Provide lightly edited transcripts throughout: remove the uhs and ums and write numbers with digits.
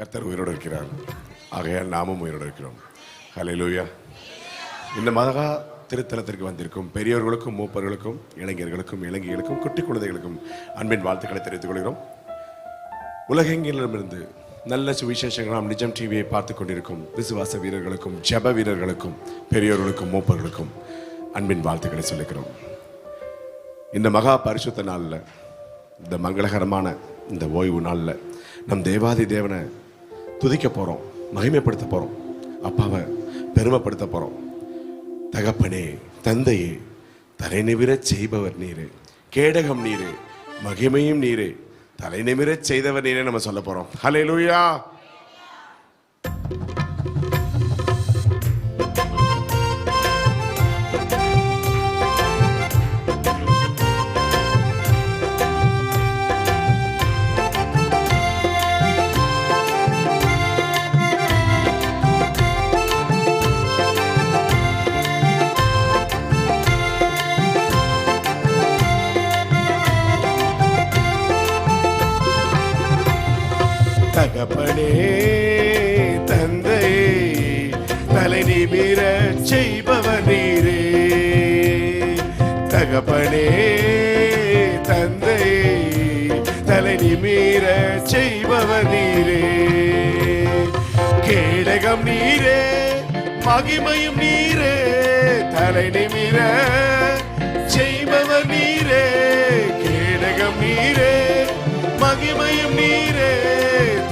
கர்த்தர் உயிரோடு இருக்கிறார். ஆகையால் நாமும் உயிரோடு இருக்கிறோம். ஹல்லேலூயா. இந்த மகா திருத்தலத்திற்கு வந்திருக்கும் பெரியவர்களுக்கும் மூப்பர்களுக்கும் இளைஞர்களுக்கும் இளைஞர்களுக்கும் குட்டி குழந்தைகளுக்கும் அன்பின் வாழ்த்துக்களை தெரிவித்துக் கொள்கிறோம். உலகெங்கிலிருந்து நல்ல சுவிசேஷங்களாம் நிஜம் டிவியை பார்த்து கொண்டிருக்கும் விசுவாச வீரர்களுக்கும் ஜெப வீரர்களுக்கும் பெரியோர்களுக்கும் மூப்பர்களுக்கும் அன்பின் வாழ்த்துக்களை சொல்லிக்கிறோம். இந்த மகா பரிசுத்த நாளில், இந்த மங்களகரமான இந்த ஓய்வு நாளில் நம் தேவாதி தேவனை துதிக்க போகிறோம், மகிமைப்படுத்த போகிறோம், அப்பாவை பெருமைப்படுத்த போகிறோம். தகப்பனே, தந்தையே, தலை நிமிரச் செய்பவர் நீரே, கேடகம் நீரே, மகிமையும் நீரே, தலை நிமிரச் செய்தவர் நீரே நம்ம சொல்ல போகிறோம். ஹல்லேலூயா. தகப்பனே, தந்தையே, தலை நிமிரச் செய்பவர் நீரே. தகப்பனே, தந்தையே, தலை நிமிரச் செய்பவர் நீரே. கேடகம் நீரே, மகிமையும் நீரே, தலை நிமிர செய்பவர் நீரே. கேடகம் நீரே, மகிமையும் நீரே,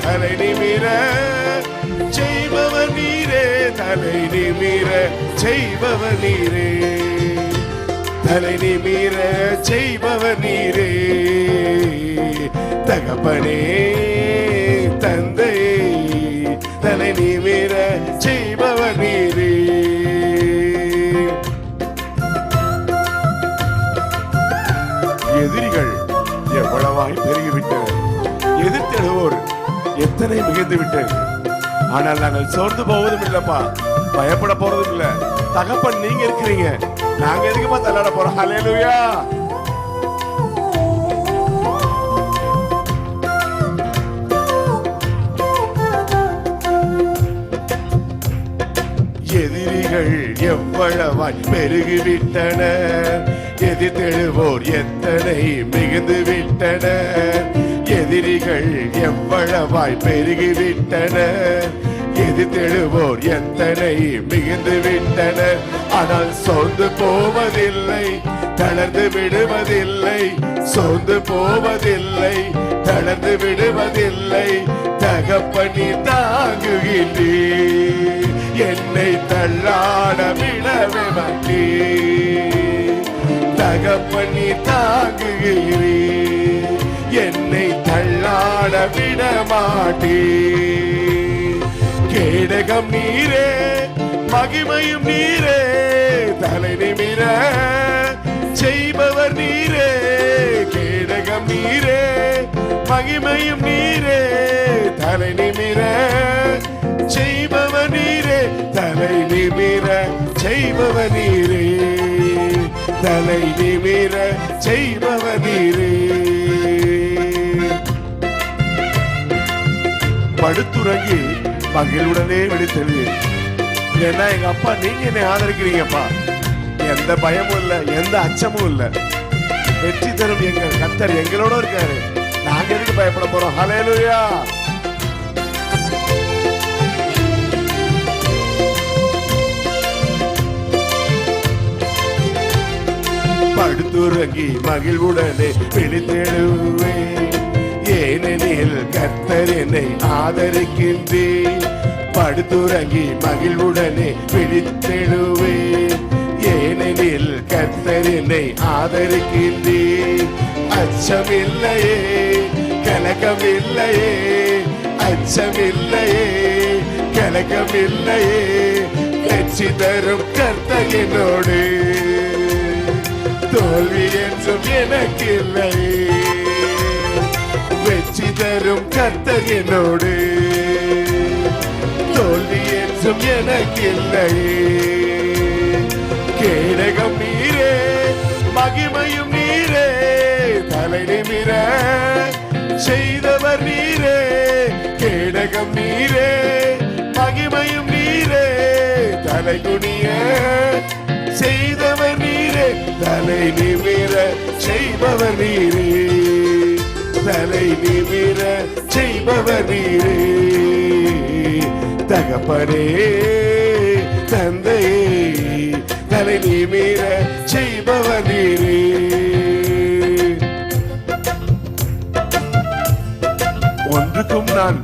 தலை நிமிர செய்பவர் நீரே. தலை நிமிர செய்பவர் நீரே, தலை நிமிர செய்பவர் நீரே. தகப்பனே, தந்தையே, தலை நிமிர செய்பவர் நீரே. எதிரிகள் எவ்வளவாய் பெருகிவிட்டனர், எதிர்த்தெழுவோர் எத்தனை மிகுந்து விட்டது. ஆனால் நாங்கள் சோர்ந்து போவதும் இல்லப்பா, பயப்பட போறதும் இல்ல. தகப்பன் நீங்க இருக்கிறீங்க, நாங்க எதுக்குப்பா தள்ளாட போறோம். ஹல்லேலூயா. எதிரிகள் எவ்வளவாய் பெருகிவிட்டனர், எதிர்த்தெழுவோர் எத்தனை மிகுந்து விட்டனர். எதிரிகள் எவ்வளவாய் பெருகிவிட்டனர், எதிர்த்தெழுவோர் எத்தனை மிகுந்து விட்டனர். ஆனால் சோர்ந்து போவதில்லை, தளர்ந்து விடுவதில்லை. சோர்ந்து போவதில்லை, தளர்ந்து விடுவதில்லை. தகப்பனி தாங்குகின்றீர், என்னை தள்ளாட விடவே மாட்டீர். தகப்பனி தாங்குகிறீர், என்னை தள்ளாட விட மாட்டீர். கேடகம் நீரே, மகிமையும் நீரே, தலை நிமிர செய்பவர் நீரே. கேடகம் நீரே, மகிமையும் நீரே, தலை நிமிர செய்பவர் நீரே. தலை நிமிர செய்பவர் நீரே, தலை நிமிர செய்பவர் நீரே. படுத்துறங்கி மகிழ்வுடனே விடுத்தது. ஏன்னா எங்க அப்பா, நீங்க என்னை ஆதரிக்கிறீங்கப்பா, எந்த பயமும் இல்ல, எந்த அச்சமும் இல்ல. வெற்றி தரும் எங்கள் கர்த்தர் எங்களோட இருக்காரு, நாங்க எதுக்கு பயப்பட போறோம். ஹல்லேலூயா. படுத்துறங்கி மகிழ்வுடனே விழித்தெழுவேன், ஏனெனில் கர்த்தர் என்னை ஆதரிக்கின்றேன். படுத்துறங்கி மகிழ்வுடனே விழித்தெழுவேன், ஏனெனில் கர்த்தர் என்னை ஆதரிக்கின்றேன். அச்சமில்லையே, கலக்கமில்லையே, அச்சமில்லையே, கலக்கமில்லையே. வெற்றி தரும் கர்த்தர் என்னோடு, தோல்வி என்றும் எனக்கு இல்லை. வெற்றி தரும் கர்த்தர் என்னோடு, தோல்வி என்றும் எனக்கு இல்லை. கேடகம் நீரே, மகிமையும் நீரே, தலை நிமிர செய்தவர் நீரே. கேட கேடகம் நீரே, மகிமையும் நீரே, தலைகுனிய செய்தவர் நீரே, தலை நிமிர செய்பவர் நீரே, தலை நிமிர செய்பவர் நீரே, தகப்பனே தந்தையே, தலை நிமிர செய்பவர் நீரே. ஒன்றுக்கும் நான்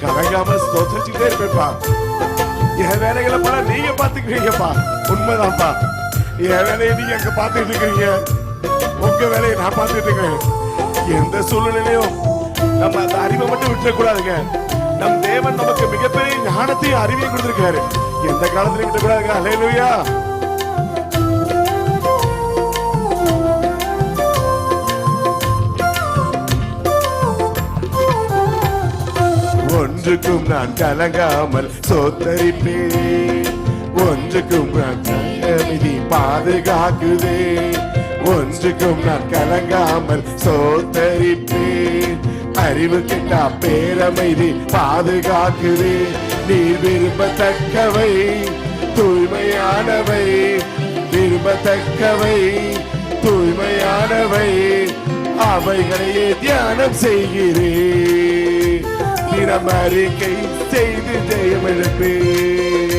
கலங்காமல் ஸ்தோத்திரிச்சுட்டே இருப்பேன்ப்பா. என் வேலைகளை பல நீங்க பாத்துக்கிறீங்கப்பா. உண்மைதான்ப்பா. என் வேலையை நீங்க அங்க பாத்துட்டு இருக்கிறீங்க, உங்க வேலையை நான் பார்த்துட்டு இருக்கேன். எந்த சூழ்நிலையும் நம்ம அந்த அறிவை மட்டும் விட்டுறக்கூடாதுங்க. நம் தேவன் நமக்கு மிகப்பெரிய ஞானத்தையும் அறிவையும் கொடுத்திருக்காரு. எந்த காலத்திலும் விட்டுக்கூடாதுங்க. அல்லேலூயா. ஒன்றுக்கும் நான் கலங்காமல் சோத்தரிப்பேன், ஒன்றுக்கும் நான் விதி பாதுகாக்குதே, ஒன்றுக்கும் நான் கலங்காமல் சோத்தரிப்பேன், அறிவு கிட்டா பேரமைதி பாதுகாக்குதே. நீ விரும்பத்தக்கவை தூய்மையானவை, விரும்பத்தக்கவை தூய்மையானவை, அவைகளையே தியானம் செய்கிறேன். தினம் அறிக்கை செய்து ஜெயம் எழுப்பேன்,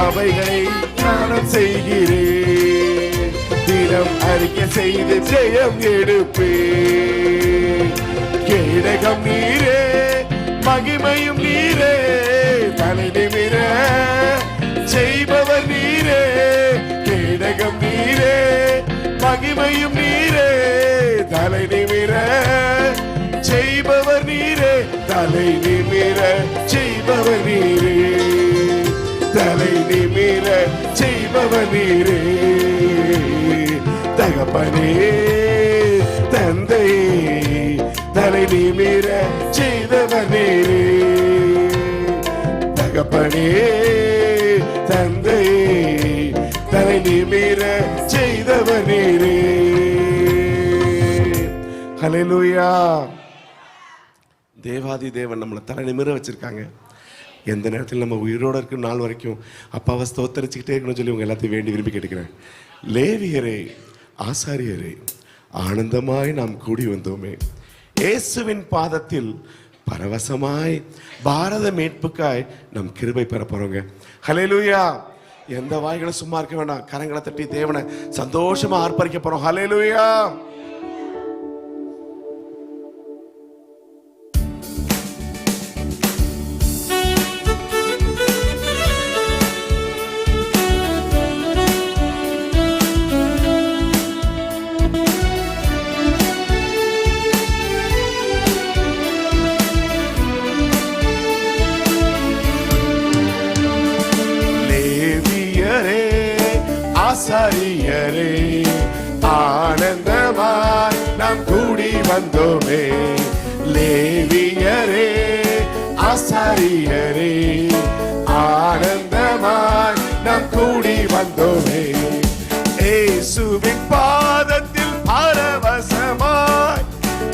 அவைகளை தியானம் செய்கிறேன். தினம் அறிக்கை செய்து ஜெயம் எடுப்பேன். கேடகம் நீரே, மகிமையும் நீரே, தலை நிமிர செய்பவர் நீரே, கேடகம் நீரே, மகிமையும் நீரே, தலை நிமிர செய்பவர் நீரே, தலை நிமிர செய்பவர் நீரே, தலை நிமிர செய்பவர் நீரே, தகப்பனே தந்தையே, தலை நிமிர செய்தவர் நீரே, தகப்பனே தந்தையே, தலை நிமிர செய்தவர் நீரே. ஹல்லேலூயா. தேவாதி தேவன் நம்மளை தலை நிமிர வச்சிருக்காங்க. எந்த நேரத்தில் நம்ம உயிரோடு இருக்கும் நாள் வரைக்கும் அப்பாவை ஸ்தோத்தரிச்சுக்கிட்டே இருக்கணும்னு சொல்லி உங்க எல்லாத்தையும் வேண்டி விரும்பி கேட்டுக்கிறேன். லேவியரே, ஆசாரியரே, ஆனந்தமாய் நாம் கூடி வந்தோமே, இயேசுவின் பாதத்தில் பரவசமாய் பாரத மீட்புக்காய் நம் கிருபை பெற போறோங்க. ஹல்லேலூயா. எந்த வாய்களும் சும்மா இருக்க வேண்டாம். கரங்களை தட்டி தேவனை சந்தோஷமா ஆர்ப்பரிக்க போறோம். ஹல்லேலூயா. ஆசாரியரே, ஆனந்தமாய் நாம் கூடி வந்தோமே, லேவியரே, ஆசாரியரே, ஆனந்தமாய் நாம் கூடி வந்தோமே, இயேசுவின் பாதத்தில் பரவசமாய்,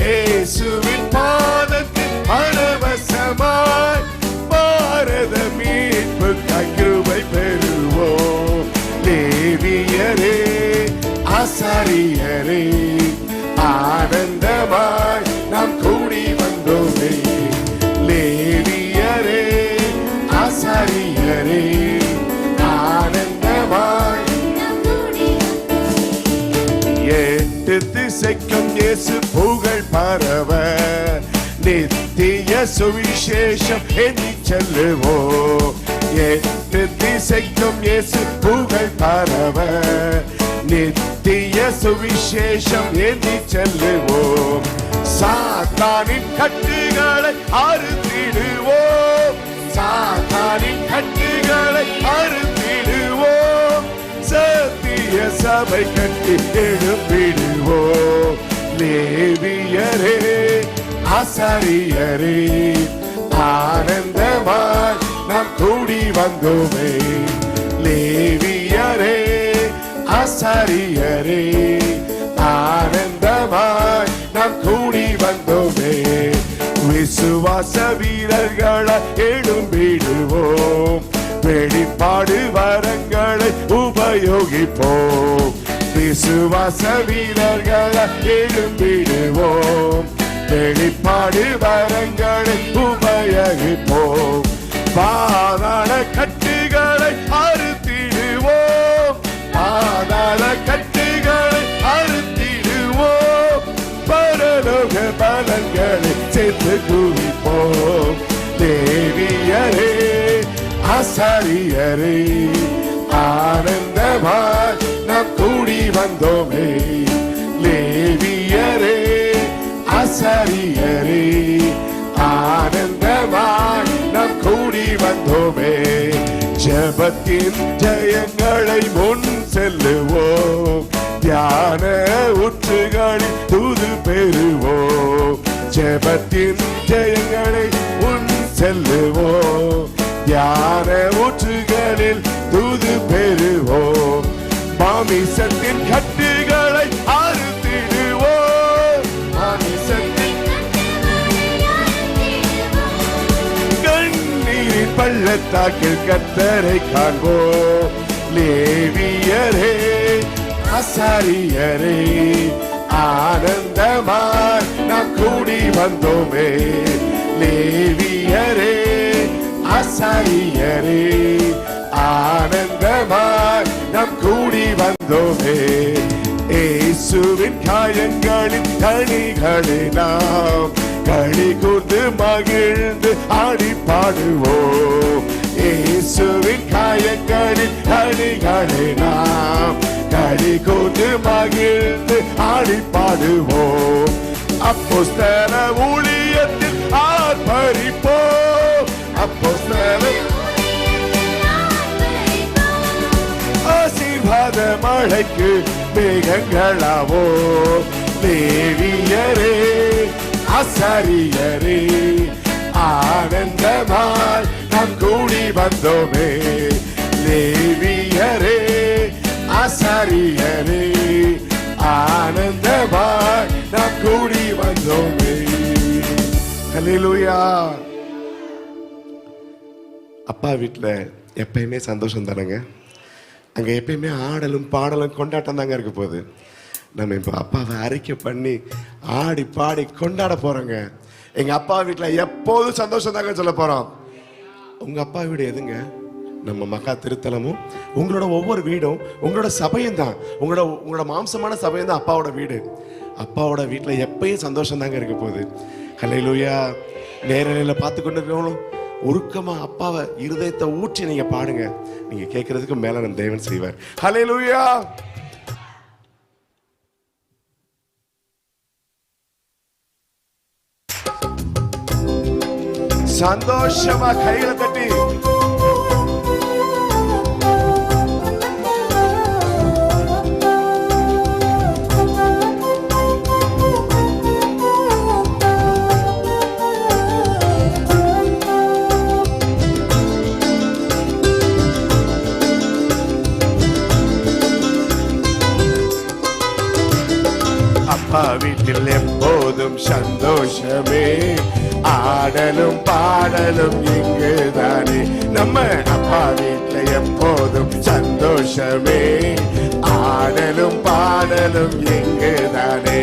இயேசுவின் பாதத்தில் பரவசமாய், பாரத மீட்புக்காய் கிருபை பெறுவோம். லேவியரே, ஆசாரியரே, ஆனந்தமாய் நாம் கூடி வந்தோமே, லேவியரே, ஆசாரியரே, ஆனந்தமாய். எட்டு திசைக்கும் இயேசு புகழ் பரவ, நித்திய சுவிசேஷம் எண்ணி செல்லுவோம். எட்டு திசைக்கும் இயேசு புகழ் பரவ, நித்திய சுவிசேஷம் எண்ணி செல்லுவோம். சாத்தானின் கட்டுகளை அறுத்திடுவோம், சாத்தானின் கட்டுகளை அறுத்திடுவோம், சத்திய சபை கட்டி எழுப்பிடுவோம். லேவியரே, ஆசாரியரே, ஆனந்தமாய் நாம் கூடி வந்தோமே, லேவியரே, ஆசாரியரே, ஆனந்தமாய் நாம் கூடி வந்தோமே. விசுவாச வீரர்களை எழும்பிடுவோம், வெளிப்பாடு வரங்களை உபயோகிப்போம். விசுவாச வீரர்களை எழும்பிடுவோம், வெளிப்பாடு வரங்களை உபயோகிப்போம். பாதாள கட்டுகளை அறுத்திடுவோம், பாதாள கட்டுகளை அறுத்திடுவோம். பரலோக பலன்களை சேர்த்து குவிப்போம். தேவியரே ஆசாரியரே ஆனந்தமாய் நாம் கூடி வந்தோமே. லேவியரே ஆசாரியரே ஆனந்தமாய் நாம் கூடி வந்தோமே. ஜெபத்தின் ஜெயங்களை முன் செல்லுவோம், தியான ஊற்றுகளில் தூது பெறுவோம். ஜெபத்தின் ஜெயங்களை முன் செல்லுவோம், தியான ஊற்றுகளில் தூது பெறுவோம். மாமிசத்தின் கட்டுகளை அறுத்திடுவோம், மாமிசத்தின் கண்ணீரின் பள்ளத்தாக்கில் கர்த்தரை காண்போம். லேவியரே ஆசாரியரே ஆனந்தமாய் நாம் கூடி வந்தோமே. லேவியரே ஆசாரியரே ஆனந்தமாய் நாம் கூடி வந்தோமே. இயேசுவின் காயங்களின் கனிகளை நாம் களி கூர்ந்து மகிழ்ந்து ஆடி பாடுவோம். இயேசுவின் காயங்களின் கனிகளை நாம் களி கூர்ந்து மகிழ்ந்து ஆடி பாடுவோம். அப்போஸ்தல ஊழியத்தில் ஆர்ப்பரிப்போம், அப்போஸ்தல ஆசீர்வாத மழைக்கு மேகங்களாவோ. லேவியரே ஆசாரியரே ஆனந்தமாய் நாம் கூடி வந்தோமே. லேவியரே ஆசாரியரே ஆனந்தமாய் நாம் கூடி வந்தோமே. ஹல்லேலூயா. அப்பா வீட்டில் எப்பயுமே சந்தோஷம் தானங்க. அங்கே எப்பயுமே ஆடலும் பாடலும் கொண்டாட்டம் தாங்க இருக்க போகுது. நம்ம இப்போ அப்பாவை அறிக்கை பண்ணி ஆடி பாடி கொண்டாட போகிறோங்க. எங்கள் அப்பா வீட்டில் எப்போதும் சந்தோஷம் தாங்க சொல்ல போகிறோம். உங்கள் அப்பா வீடு எதுங்க? நம்ம மகா திருத்தலமும் உங்களோட ஒவ்வொரு வீடும் உங்களோட சபையும் தான், உங்களோட மாம்சமான சபையும் தான் அப்பாவோட வீடு. அப்பாவோட வீட்டில் எப்பயும் சந்தோஷம் தாங்க இருக்க போகுது. ஹல்லேலூயா. நேரலையில் பார்த்து கொண்டு இருக்கவங்களும் உருக்கமா அப்பாவை இருதயத்தை ஊற்றி நீங்க பாடுங்க. நீங்க கேட்கறதுக்கு மேல நம்ம தேவன் செய்வார். ஹல்லேலூயா. சந்தோஷமா கைகளை தட்டி அப்பா வீட்டில் எப்போதும் சந்தோஷமே, ஆடலும் பாடலும் இங்குதானே. நம்ம அப்பா வீட்டில் எப்போதும் சந்தோஷமே, ஆடலும் பாடலும் இங்குதானே.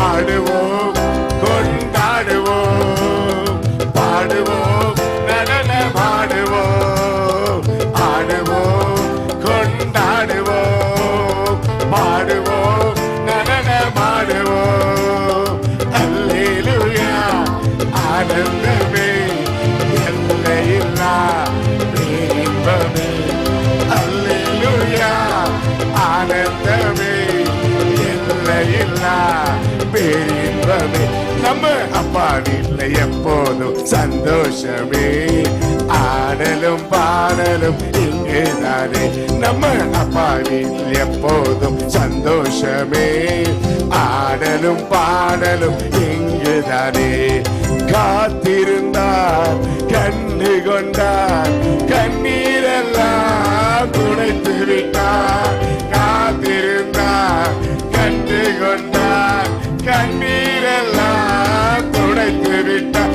ஆடுவோம் கொண்டாடுவோம், பாடுவோம் நடனமாடுவோம். ஆடுவோம் கொண்டாடுவோம், பாடுவோம் நடனமாடுவோம். அல்லேலூயா. ஆனந்தமே எல்லையில்லா இன்பமே. அல்லேலூயா. ஆனந்தமே எல்லையில்லா பேரின்பமே. நம்ம அப்பா வீட்டுல எப்போதும் சந்தோஷமே, ஆடலும் பாடலும் இங்குதானே. நம்ம அப்பா வீட்டில் எப்போதும் சந்தோஷமே, ஆடலும் பாடலும் இங்குதானே. காத்திருந்தார் கண்டு கொண்டார், கண்ணீரெல்லாம் துடைத்து விட்டார். காத்திருந்தார் கண்டு கொண்டார், கண்ணீரெல்லாம் துடைத்து விட்டார்.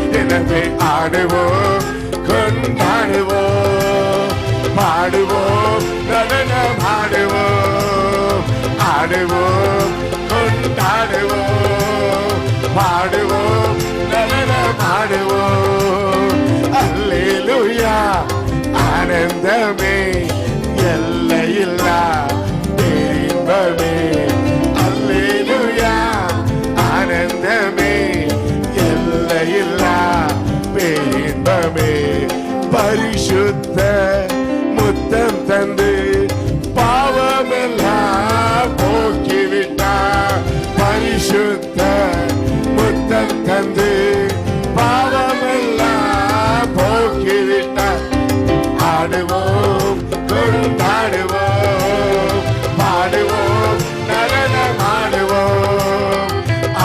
பாடுவோம் கொண்டாடுவோம், பாடுவோம் நடனம் ஆடுவோம், ஆடுவோம் கொண்டாடுவோம், பாடுவோம் நடனம் ஆடுவோம். அல்லேலூயா ஆனந்தமே எல்லையில்லா பேரின்பமே. அல்லேலூயா ஆனந்தமே எல்லையில்லா பேரின்பமே. பரிசுத்த முத்தம் தந்து பாவமெல்லாம் போக்கிவிட்டார். பரிசுத்த முத்தம் தந்து பாவமெல்லாம் போக்கிவிட்டார். ஆடுவோம் கொண்டாடுவோம், பாடுவோம் நடனம் ஆடுவோம்,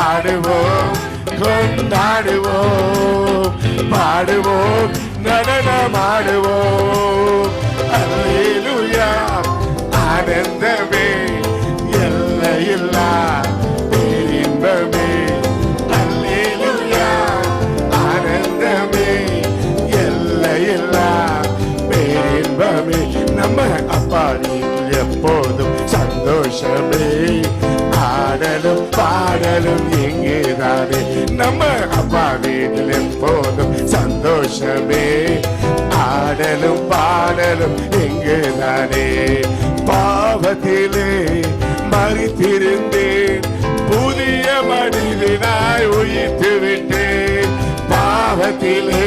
ஆடுவோம் கொண்டாடுவோம், பாடுவோம் நடனம் ஆடுவோம். அல்லேலூயா ஆனந்தமே எல்லையில்லா பேரின்பமே. அல்லேலூயா ஆனந்தமே எல்லையில்லா பேரின்பமே. நம்ம அப்பா வீட்டில் எப்போதும் சந்தோஷமே, ஆடலும் பாடலும் எங்கேதானே. நம்ம அப்பா வீட்டில் எப்போதும் சந்தோஷமே, ஆடலும் பாடலும் எங்கேதானே. பாவத்திலே மரித்திருந்தேன், புதிய மனிதனாய் உயிர்த்து விட்டேன். பாவத்திலே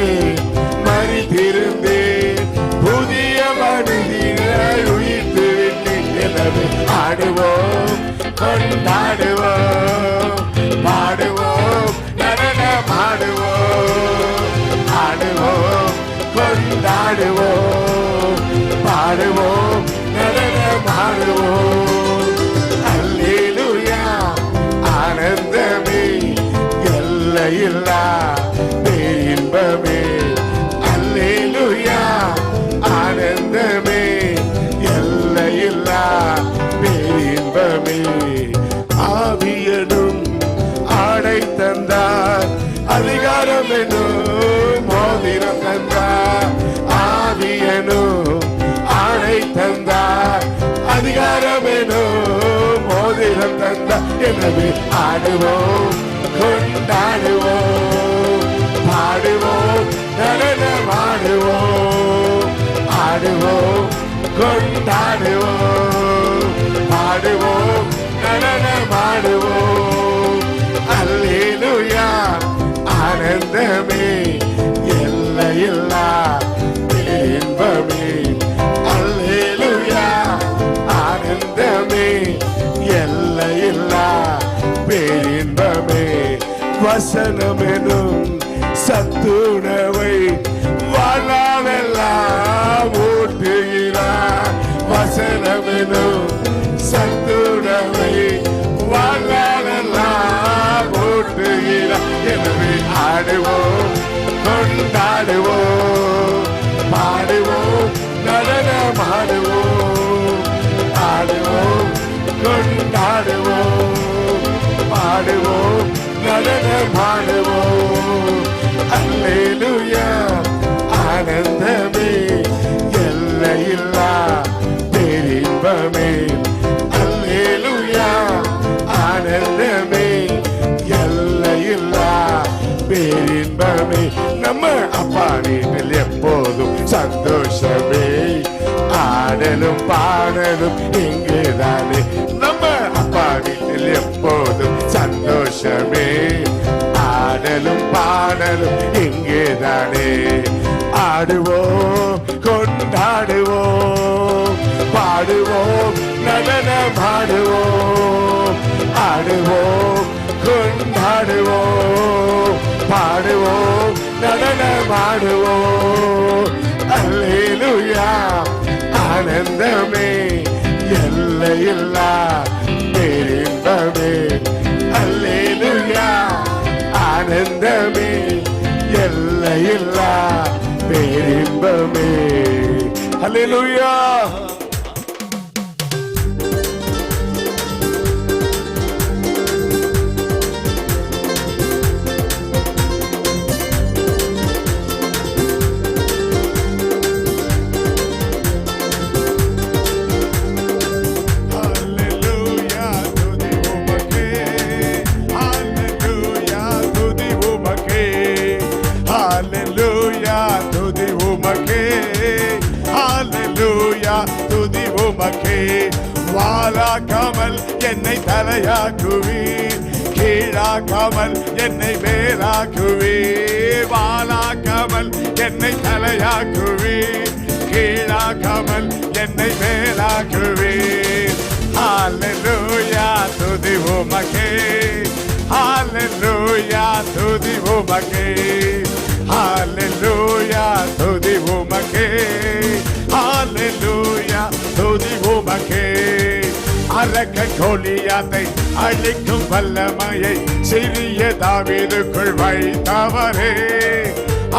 மரித்திருந்தேன், புதிய மனிதனாய் உயிர்த்து விட்டேன். எனவே ஆடுவோம் கொண்டாடுவோம், பாடுவோம் நடனம் ஆடுவோம், ஆடுவோம் கொண்டாடுவோம், பாடுவோம் நடனம் ஆடுவோம். அல்லேலூயா ஆனந்தமே எல்லையில்லா பேரின்பமே. அல்லேலூயா ஆனந்தமே எல்லையில்லா பேரின்பமே. ஆவியனும் ஆடை தந்தார், அதிகாரம் என்னும் மோதிரம் தந்தார். ஆவியனும் ஆடை தந்தார், அதிகாரம் என்னும் மோதிரம் தந்தார். எனவே ஆடுவோம் கொண்டாடுவோம், பாடுவோம் நடனம் ஆடுவோம், ஆடுவோம் கொண்டாடுவோம், பாடுவோம் நடனம் ஆடுவோம். அல்லேலூயா ஆனந்தமே எல்லையில்லா பேரின்பமே. அல்லேலூயா ஆனந்தமே எல்லையில்லா பேரின்பமே. வசனமெனும் சத்துணவை வாழ்நாளெல்லாம் ஊட்டுகிறார். வசனமெனும் சத்துணவை வாழ்நாளெல்லாம் ஊட்டுகிறார். எனவே ஆடுவோம் கொண்டாடுவோம், பாடுவோம் நடனம் ஆடுவோம், ஆடுவோம் கொண்டாடுவோம், பாடுவோம் நடனம் ஆடுவோம். அல்லேலூயா ஆனந்தமே எல்லையில்லா பேரின்பமே. அல்லேலூயா ஆனந்தமே எல்லையில்லா பேரின்பமே. நம்ம அப்பா வீட்டில் எப்போதும் சந்தோஷமே, ஆடலும் பாடலும் இங்குதானே. நம்ம அப்பா வீட்டில் எப்போதும் சந்தோஷமே, ஆடலும் பாடலும் இங்குதானே. ஆடுவோம் கொண்டாடுவோம், பாடுவோம் நடனம் ஆடுவோம், ஆடுவோம் கொண்டாடுவோம், பாடுவோம் நடனம் ஆடுவோம். அல்லேலூயா ஆனந்தமே எல்லையில்லா பேரின்பமே. அல்லேலூயா ஆனந்தமே எல்லையில்லா பேரின்பமே. அல்லேலூயா. வாலாக்காமல் என்னை தலையாக்குவீர், கீழாக்காமல் என்னை மேலாக்குவீர். வாலாக்காமல் என்னை தலையாக்குவீர், கீழாக்காமல் என்னை மேலாக்குவீர். ஹல்லேலூயா துதி உமக்கே, ஹல்லேலூயா துதி உமக்கே, ஹல்லேலூயா துதி உமக்கே, ஹல்லேலூயா துதி உமக்கே. அரக்க கோலியாத்தை அழிக்கும் வல்லமையை சிறிய தாவீதுக்குள் வைத்தவரே,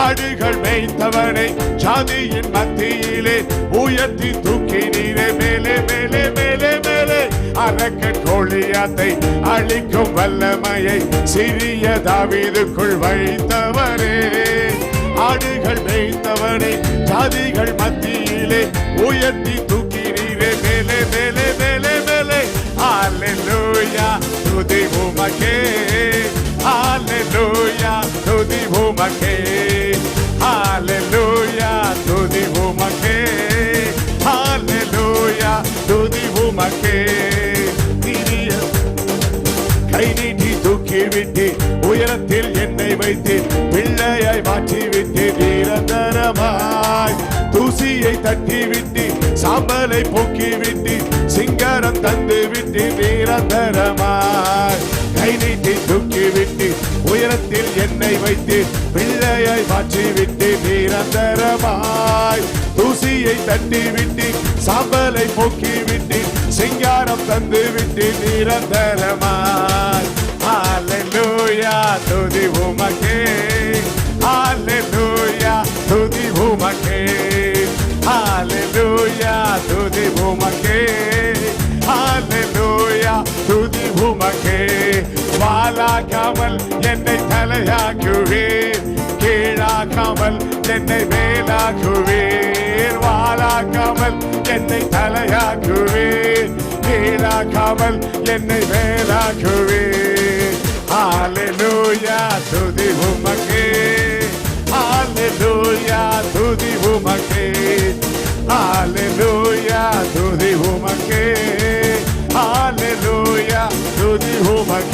ஆடுகள் மேய்த்தவனை ஜாதியின் மத்தியிலே உயர்த்தி தூக்கினீரே மேலே மேலே மேலே மேலே. அரக்க கோலியாத்தை அழிக்கும் வல்லமையை சிறிய தாவீதுக்குள் வைத்தவரே, ஆடுகள் மேய்த்தவனை ஜாதிகள் மத்தியிலே உயர்த்தி தூக்கினீரே மேலே மேலே மேலே மேலே. ஹல்லேலூயா துதி உமக்கே, ஹல்லேலூயா துதி உமக்கே, ஹல்லேலூயா துதி உமக்கே, ஹல்லேலூயா துதி உமக்கே. கை நீட்டி தூக்கி விட்டு உயரத்தில் என்னை வைத்து பிள்ளையாய் மாற்றி விட்டு நிரந்தரமாய் தூசியை தட்டி விட்டு சாம்பலை போக்கி விட்டு சிங்காரம் தந்து விட்டு நிரந்தரமாய். கை நீட்டி தூக்கி விட்டு உயரத்தில் என்னை வைத்து பிள்ளையாய் மாற்றி விட்டு நிரந்தரமாய் தூசியை தட்டி விட்டு சாம்பலை போக்கி விட்டு சிங்காரம் தந்து விட்டு நிரந்தரமாய். ஹல்லேலூயா துதி உமக்கே, ஹல்லேலூயா துதி உமக்கே, ஹல்லேலூயா துதி உமக்கே, ஹல்லேலூயா துதி உமக்கே. வாலாக்காமல் என்னை தலையாக்குவீர், கீழாக்காமல் என்னை மேலாக்குவீர். வாலாக்காமல் என்னை தலையாக்குவீர், கீழாக்காமல் என்னை மேலாக்குவீர். ஹல்லேலூயா துதி உமக்கே, ஹல்லேலூயா துதி உமக்கே, ஹல்லேலூயா துதி உமக்கே, ஹல்லேலூயா துதி உமக்கே.